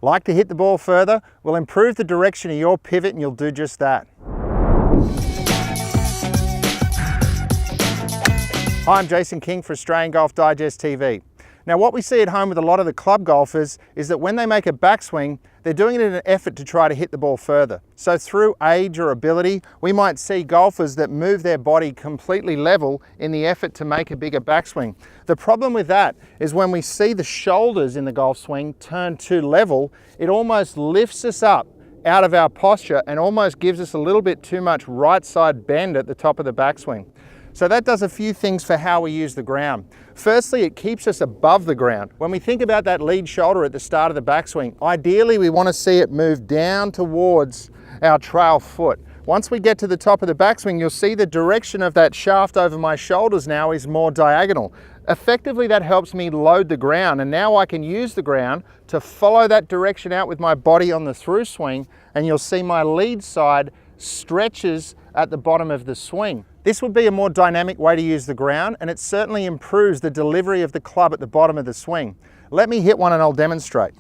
Like to hit the ball further? We'll improve the direction of your pivot and you'll do just that. Hi, I'm Jason King for Australian Golf Digest TV. Now what we see at home with a lot of the club golfers is that when they make a backswing, they're doing it in an effort to try to hit the ball further. So through age or ability, we might see golfers that move their body completely level in the effort to make a bigger backswing. The problem with that is when we see the shoulders in the golf swing turn too level, it almost lifts us up out of our posture and almost gives us a little bit too much right side bend at the top of the backswing. So that does a few things for how we use the ground. Firstly, it keeps us above the ground. When we think about that lead shoulder at the start of the backswing, ideally we want to see it move down towards our trail foot. Once we get to the top of the backswing, you'll see the direction of that shaft over my shoulders now is more diagonal. Effectively, that helps me load the ground, and now I can use the ground to follow that direction out with my body on the through swing, and you'll see my lead side stretches at the bottom of the swing. This would be a more dynamic way to use the ground, and it certainly improves the delivery of the club at the bottom of the swing. Let me hit one and I'll demonstrate.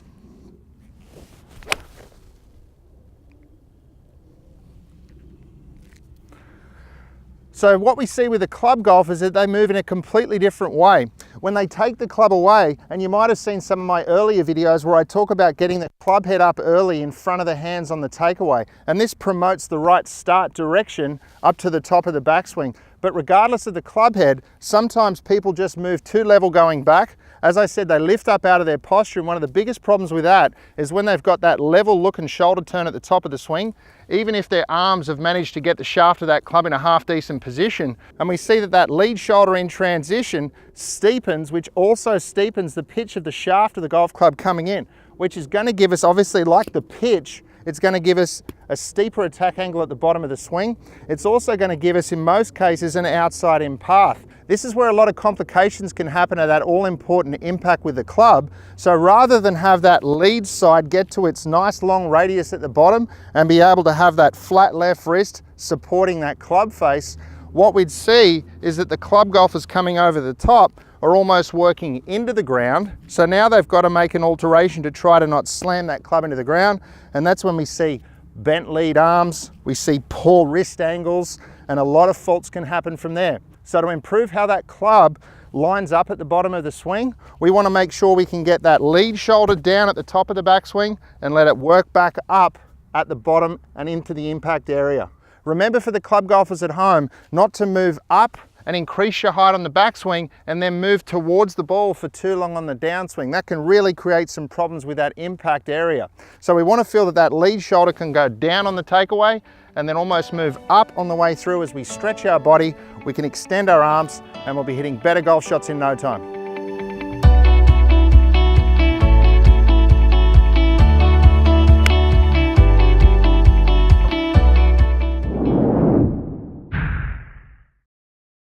So what we see with the club golf is that they move in a completely different way. When they take the club away, and you might have seen some of my earlier videos where I talk about getting the club head up early in front of the hands on the takeaway, and this promotes the right start direction up to the top of the backswing. But regardless of the club head, sometimes people just move too level going back. As I said, they lift up out of their posture, and one of the biggest problems with that is when they've got that level look and shoulder turn at the top of the swing, even if their arms have managed to get the shaft of that club in a half decent position, and we see that that lead shoulder in transition steepens, which also steepens the pitch of the shaft of the golf club coming in, which is going to give us, obviously like the pitch, it's going to give us a steeper attack angle at the bottom of the swing. It's also going to give us, in most cases, an outside in path. This is where a lot of complications can happen at that all-important impact with the club. So rather than have that lead side get to its nice long radius at the bottom and be able to have that flat left wrist supporting that club face, what we'd see is that the club golfers coming over the top are almost working into the ground. So now they've got to make an alteration to try to not slam that club into the ground. And that's when we see bent lead arms, we see poor wrist angles, and a lot of faults can happen from there. So to improve how that club lines up at the bottom of the swing, we want to make sure we can get that lead shoulder down at the top of the backswing and let it work back up at the bottom and into the impact area. Remember for the club golfers at home, not to move up and increase your height on the backswing and then move towards the ball for too long on the downswing. That can really create some problems with that impact area. So we want to feel that that lead shoulder can go down on the takeaway and then almost move up on the way through. As we stretch our body, we can extend our arms and we'll be hitting better golf shots in no time.